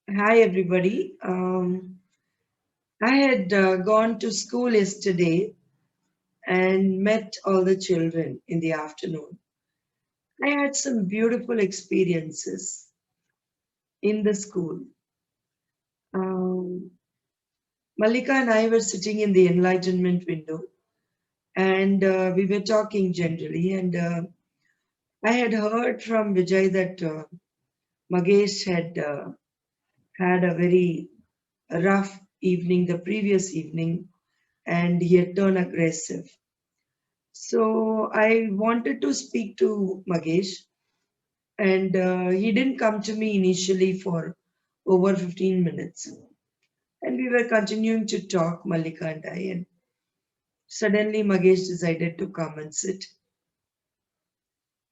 Hi, everybody. I had gone to school yesterday and met all the children in the afternoon. I had some beautiful experiences in the school. Um, Malika and I were sitting in the enlightenment window and we were talking generally. And I had heard from Vijay that Magesh had had a very rough evening the previous evening and he had turned aggressive. So I wanted to speak to Magesh, and he didn't come to me initially for over 15 minutes. And we were continuing to talk, Malika and I, and suddenly Magesh decided to come and sit.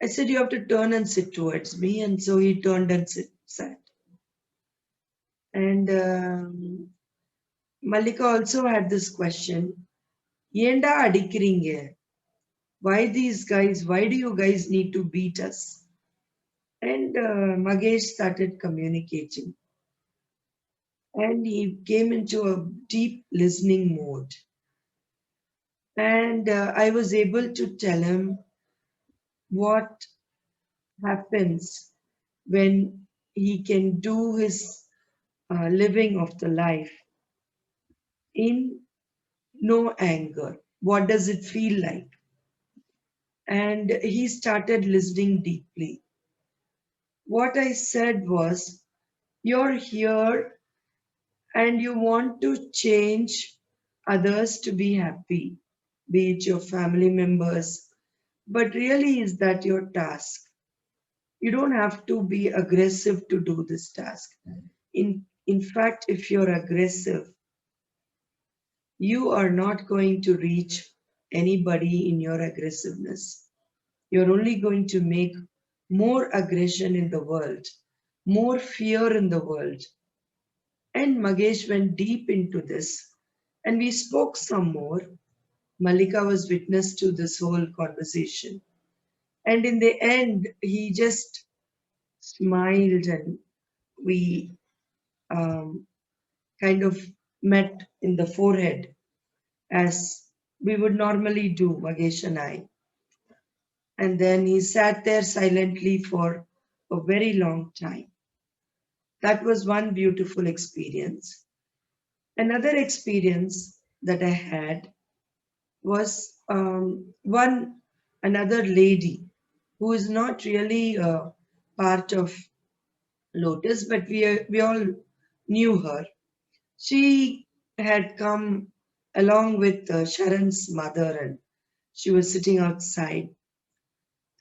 I said, "You have to turn and sit towards me." And so he turned and sat. And Malika also had this question, Yenda adikringe? Why these guys? Why do you guys need to beat us? And Magesh started communicating and he came into a deep listening mode. And I was able to tell him what happens when he can do his living of the life in no anger. What does it feel like? And he started listening deeply. What I said was, you're here and you want to change others to be happy, be it your family members, but really is that your task? You don't have to be aggressive to do this task. In fact, if you're aggressive, you are not going to reach anybody in your aggressiveness. You're only going to make more aggression in the world, more fear in the world. And Magesh went deep into this, and we spoke some more. Malika was witness to this whole conversation. And in the end, he just smiled and we um, kind of met in the forehead as we would normally do, Magesh and I. And then he sat there silently for a very long time. That was one beautiful experience. Another experience that I had was one another lady who is not really a part of Lotus, but we all knew her. She had come along with Sharon's mother, and she was sitting outside.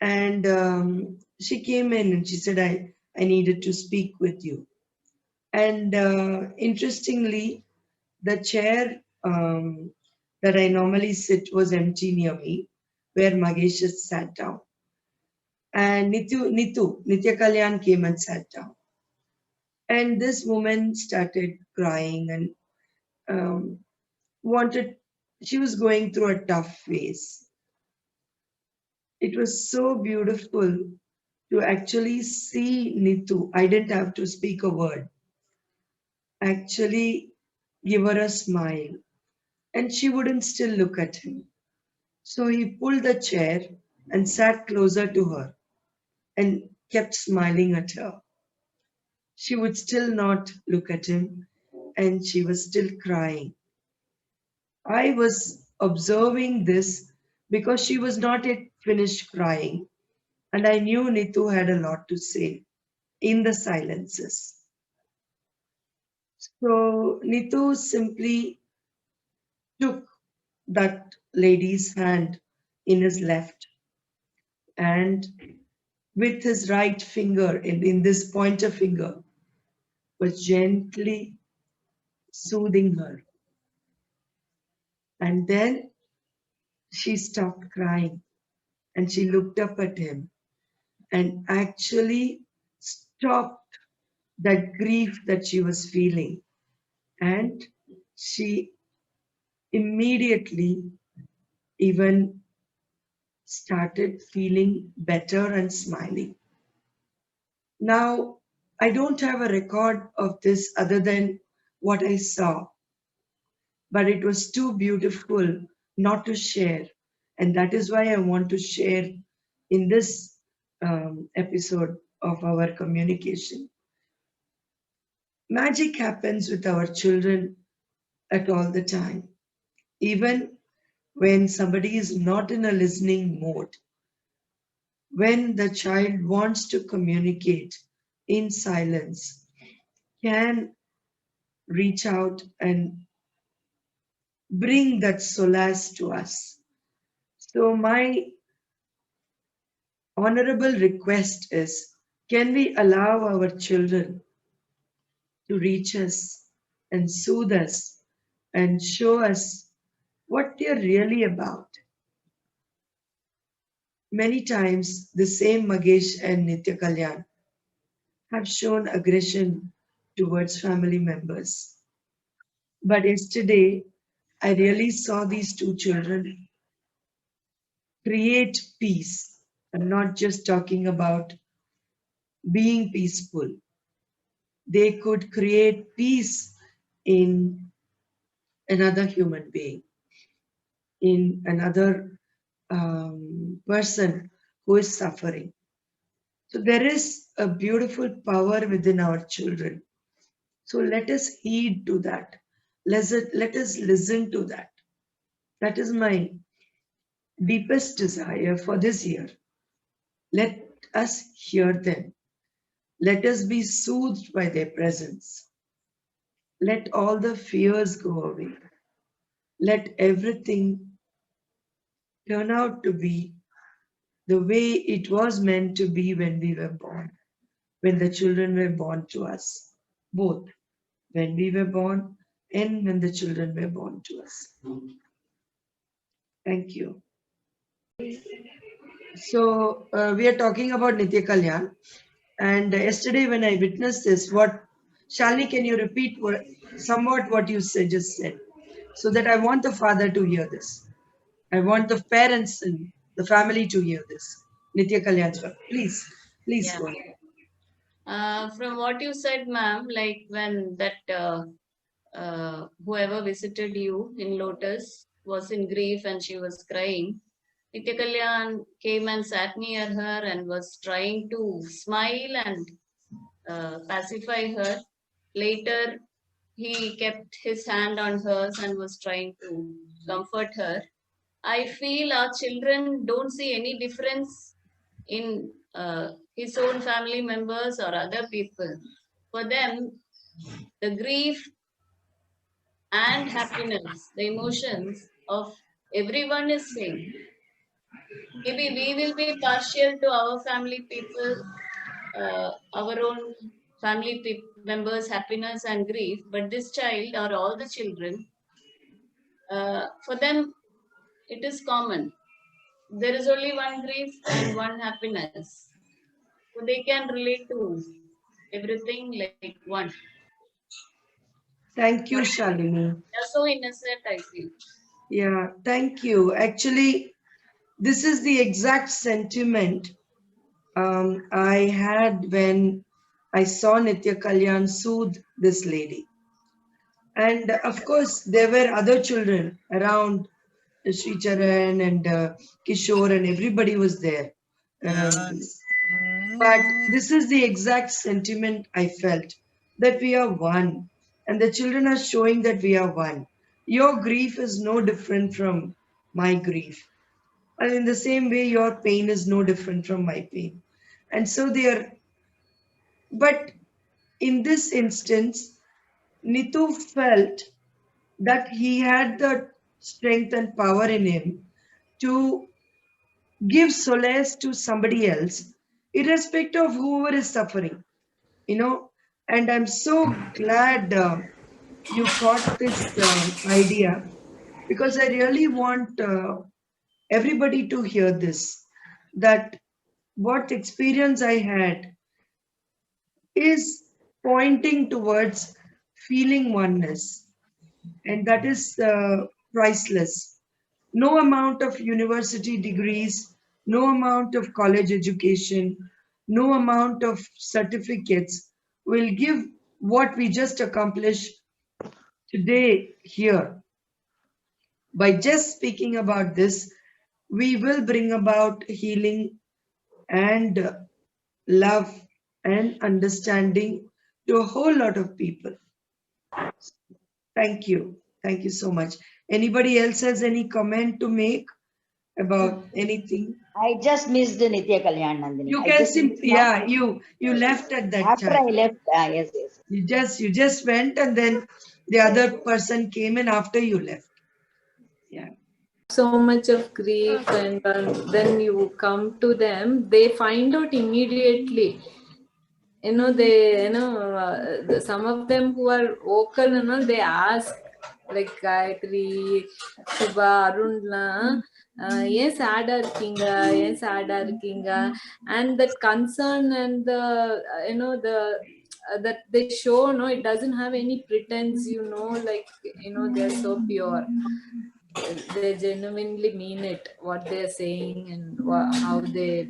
And she came in and she said, I needed to speak with you. And interestingly, the chair that I normally sit was empty near me, where Magesh just sat down. And Nitya Kalyan came and sat down. And this woman started crying and um, wanted, she was going through a tough phase. It was so beautiful to actually see Nitu. I didn't have to speak a word, actually give her a smile. And she wouldn't still look at him. So he pulled the chair and sat closer to her and kept smiling at her. She would still not look at him and she was still crying. I was observing this because she was not yet finished crying, and I knew Nitu had a lot to say in the silences. So Nitu simply took that lady's hand in his left and with his right finger in this pointer finger was gently soothing her. And then she stopped crying and she looked up at him and actually stopped that grief that she was feeling. And she immediately even started feeling better and smiling. Now, I don't have a record of this other than what I saw, but it was too beautiful not to share. And that is why I want to share in this episode of our communication. Magic happens with our children at all the time. Even when somebody is not in a listening mode, when the child wants to communicate in silence, can reach out and bring that solace to us. So, my honorable request is, can we allow our children to reach us and soothe us and show us what they're really about? Many times, the same Magesh and Nitya Kalyan have shown aggression towards family members. But yesterday, I really saw these two children create peace. I'm not just talking about being peaceful, they could create peace in another human being, in another person who is suffering. So there is a beautiful power within our children. So let us heed to that. Let us listen to that. That is my deepest desire for this year. Let us hear them. Let us be soothed by their presence. Let all the fears go away. Let everything turn out to be the way it was meant to be when we were born, when the children were born to us, both when we were born and when the children were born to us. Thank you. So, we are talking about Nitya Kalyan. And yesterday, when I witnessed this, Shalini, can you repeat somewhat what you just said? So that I want the father to hear this. I want the parents and the family to hear this. Nitya Kalyan's family. Please Yeah. go ahead. From what you said, ma'am, like when that whoever visited you in Lotus was in grief and she was crying, Nitya Kalyan came and sat near her and was trying to smile and pacify her. Later, he kept his hand on hers and was trying to comfort her. I feel our children don't see any difference in his own family members or other people. For them, the grief and happiness, the emotions of everyone is same. Maybe we will be partial to our family people, our own family members' happiness and grief, but this child or all the children, for them, it is common. There is only one grief and one happiness. So they can relate to everything like one. Thank you, But Shalini. they're so innocent, I feel. Yeah, thank you. Actually, this is the exact sentiment I had when I saw Nitya Kalyan soothe this lady. And of course, there were other children around Sri Charan and Kishore, and everybody was there. Um, but this is the exact sentiment I felt, that we are one, and the children are showing that we are one. Your grief is no different from my grief. And in the same way, your pain is no different from my pain. And so they are, but in this instance, Nitu felt that he had the strength and power in him to give solace to somebody else, irrespective of whoever is suffering, you know. And I'm so glad you caught this idea, because I really want everybody to hear this, that what experience I had is pointing towards feeling oneness, and that is priceless. No amount of university degrees, no amount of college education, no amount of certificates will give what we just accomplished today here. By just speaking about this, we will bring about healing and love and understanding to a whole lot of people. Thank you. Thank you so much. Anybody else has any comment to make about anything? I just missed Nitya Kalyan, Nandini. You I can just simply, missed now. yeah, you left at that After time. I left, yes, yes. You just went and then the other person came in after you left. Yeah. So much of grief, and then you come to them, they find out immediately. Some of them who are vocal and all, they ask like Gayatri, Shubha, Arunla, yes, sada irkinga, yes, sada irkinga, and that concern and the that they show, no, it doesn't have any pretense, like they're so pure. They genuinely mean it, what they're saying, and how they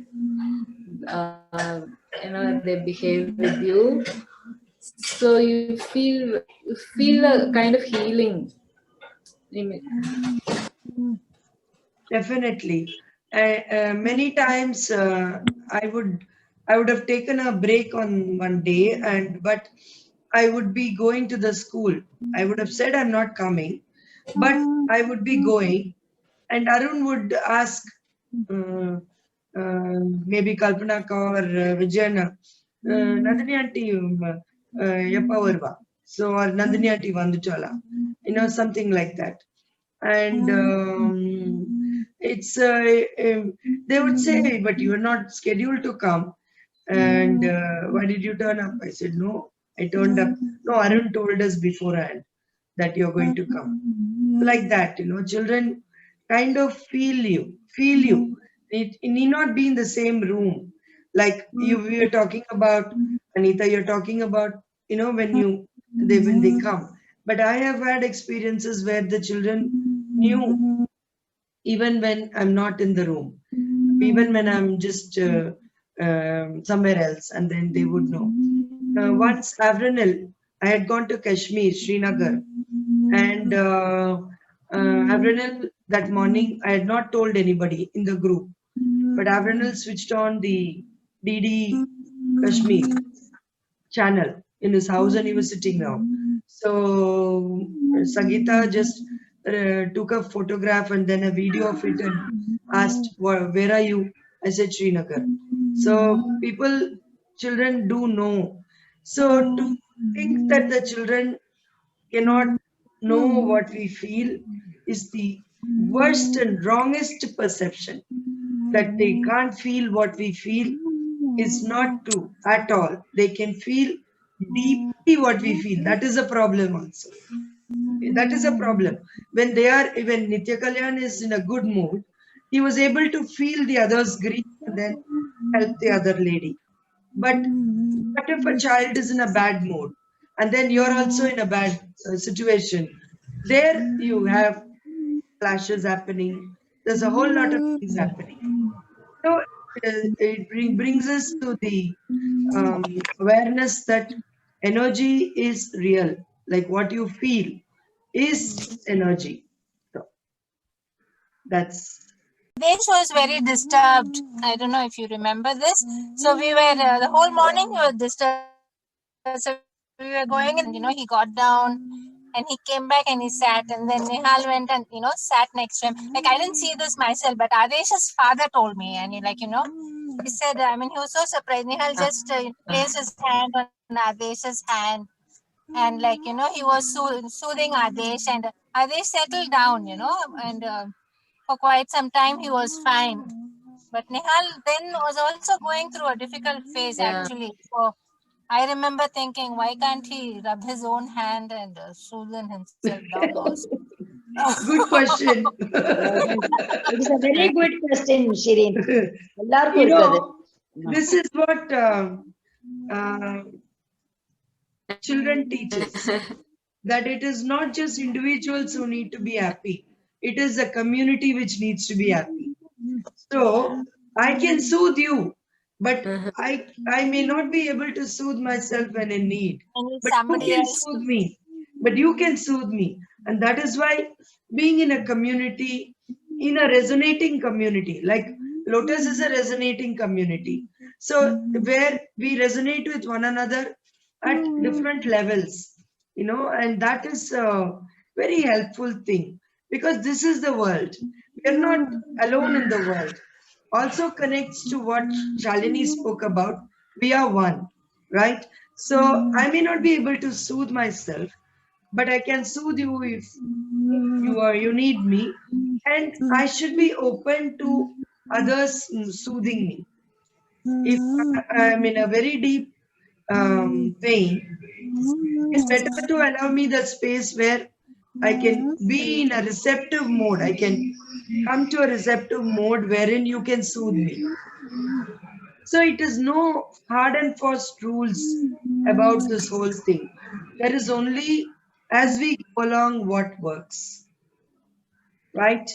they behave with you. So you feel a kind of healing in it. Definitely. Many times I would have taken a break on one day, but I would be going to the school. I would have said I'm not coming, but I would be going, and Arun would ask maybe Kalpana or Vijayana, Nandini aunty எப்ப வருவா? So or Nandini aunty வந்துட்டாளா? Something like that. And it's they would say, but you are not scheduled to come, and why did you turn up? I said, no, I turned up. No, Arun told us beforehand that you're going to come. Like that, children kind of feel you. It need not be in the same room. Like we were talking about, Anita, you're talking about, when they come. But I have had experiences where the children knew even when I'm not in the room, even when I'm just somewhere else, and then they would know. Once Avranil, I had gone to Kashmir, Srinagar, and Avranil, that morning, I had not told anybody in the group, but Avranil switched on the DD Kashmir channel in his house, and he was sitting down. So Sangeeta just took a photograph and then a video of it and asked, where are you? I said, Srinagar. So children do know. So to think that the children cannot know what we feel is the worst and wrongest perception. That they can't feel what we feel is not true at all. They can feel deeply what we feel. That is a problem also. That is a problem. When Nitya Kalyan is in a good mood, he was able to feel the other's grief and then help the other lady. But what if a child is in a bad mood and then you're also in a bad situation? There you have clashes happening. There's a whole lot of things happening. So it brings us to the awareness that energy is real. Like what you feel is energy. So that's. Desh was very disturbed. I don't know if you remember this. So we were the whole morning he was disturbed. So we were going, and he got down and he came back and he sat, and then Nihal went and sat next to him. Like, I didn't see this myself, but Adesh's father told me, and he said, he was so surprised. Nihal just placed his hand on Adesh's hand, and he was soothing Adesh, and Adesh settled down, and for quite some time he was fine. But Nihal then was also going through a difficult phase, actually. So I remember thinking, why can't he rub his own hand and soothe himself down also? Good question. It is a very good question, Shireen. This is what children teach us. That it is not just individuals who need to be happy. It is a community which needs to be happy. So I can soothe you, but Uh-huh. I may not be able to soothe myself when in need. I need But you somebody can else. soothe me. But you can soothe me. And that is why being in a community, in a resonating community, like Lotus is a resonating community. So where we resonate with one another at different levels, and that is a very helpful thing, because this is the world. We are not alone in the world. Also connects to what Shalini spoke about. We are one, right? So I may not be able to soothe myself, but I can soothe you if you need me, and I should be open to others soothing me. If I'm in a very deep pain, it's better to allow me the space where I can be in a receptive mode. I can come to a receptive mode wherein you can soothe me. So it is no hard and fast rules about this whole thing. There is only as we go along what works, right?